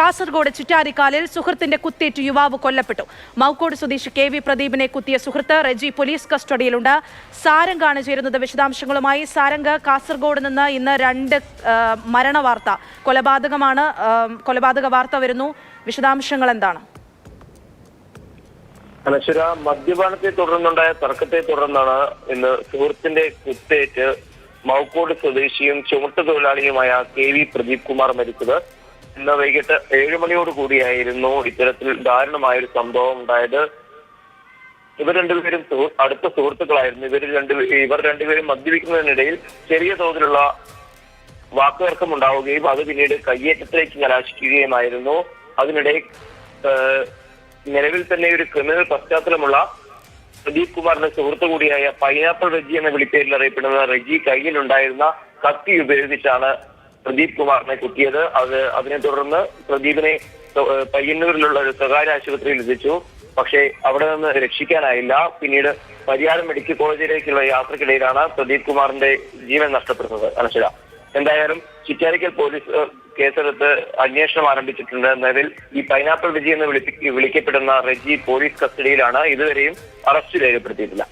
കാസർഗോഡ് ചിറ്റാരിക്കാലിൽ സുഹൃത്തിന്റെ കുത്തേറ്റ് യുവാവ് കൊല്ലപ്പെട്ടു. മൗക്കോട് സ്വദേശി KV പ്രദീപിനെ കുത്തിയ സുഹൃത്ത് റെജി പോലീസ് കസ്റ്റഡിയിലുണ്ട്. സാരംഗാണ് ചേരുന്നത് വിശദാംശങ്ങളുമായി. സാരംഗ്, കാസർഗോഡ് നിന്ന് ഇന്ന് 2 മരണവാർത്ത, കൊലപാതക വാർത്ത വരുന്നു. വിശദാംശങ്ങൾ എന്താണ്? അനശ്വര, മദ്യപാനത്തെ തുടർന്നുണ്ടായ തർക്കത്തെ തുടർന്നാണ് ഇന്ന് സുഹൃത്തിന്റെ കുത്തേറ്റ് മൗക്കോട് സ്വദേശിയും ചുമട്ടുതൊഴിലാളിയുമായ KV പ്രദീപ് കുമാർ മരിച്ചത്. ഇന്ന് വൈകിട്ട് 7 മണിയോട് കൂടിയായിരുന്നു ഇത്തരത്തിൽ ദാരുണമായൊരു സംഭവം ഉണ്ടായത്. ഇവർ രണ്ടുപേരും അടുത്ത സുഹൃത്തുക്കളായിരുന്നു. ഇവർ രണ്ടുപേരും മദ്യപിക്കുന്നതിനിടയിൽ ചെറിയ തോതിലുള്ള വാക്കുതർക്കം ഉണ്ടാവുകയും അത് പിന്നീട് കയ്യേറ്റത്തിലേക്ക് കലാശിക്കുകയുമായിരുന്നു. അതിനിടെ നിലവിൽ തന്നെ ഒരു ക്രിമിനൽ പശ്ചാത്തലമുള്ള പ്രദീപ് കുമാറിന്റെ സുഹൃത്തു കൂടിയായ പൈനാപ്പിൾ റെജി എന്ന വിളിപ്പേരിൽ അറിയപ്പെടുന്ന റെജി കയ്യിലുണ്ടായിരുന്ന കത്തി ഉപയോഗിച്ചാണ് പ്രദീപ് കുമാറിനെ കുത്തിയത്. അതിനെ തുടർന്ന് പ്രദീപിനെ പയ്യന്നൂരിലുള്ള ഒരു സ്വകാര്യ ആശുപത്രിയിൽ എത്തിച്ചു. പക്ഷേ അവിടെ നിന്ന് രക്ഷിക്കാനായില്ല. പിന്നീട് പരിയാരം മെഡിക്കൽ കോളേജിലേക്കുള്ള യാത്രക്കിടയിലാണ് പ്രദീപ് കുമാറിന്റെ ജീവൻ നഷ്ടപ്പെടുന്നത്. അനശ്വര, എന്തായാലും ചിറ്റാരിക്കൽ പോലീസ് കേസെടുത്ത് അന്വേഷണം ആരംഭിച്ചിട്ടുണ്ട്. നിലവിൽ ഈ പൈനാപ്പിൾ റെജി എന്ന് വിളിക്കപ്പെടുന്ന റെജി പോലീസ് കസ്റ്റഡിയിലാണ്. ഇതുവരെയും അറസ്റ്റ് രേഖപ്പെടുത്തിയിട്ടില്ല.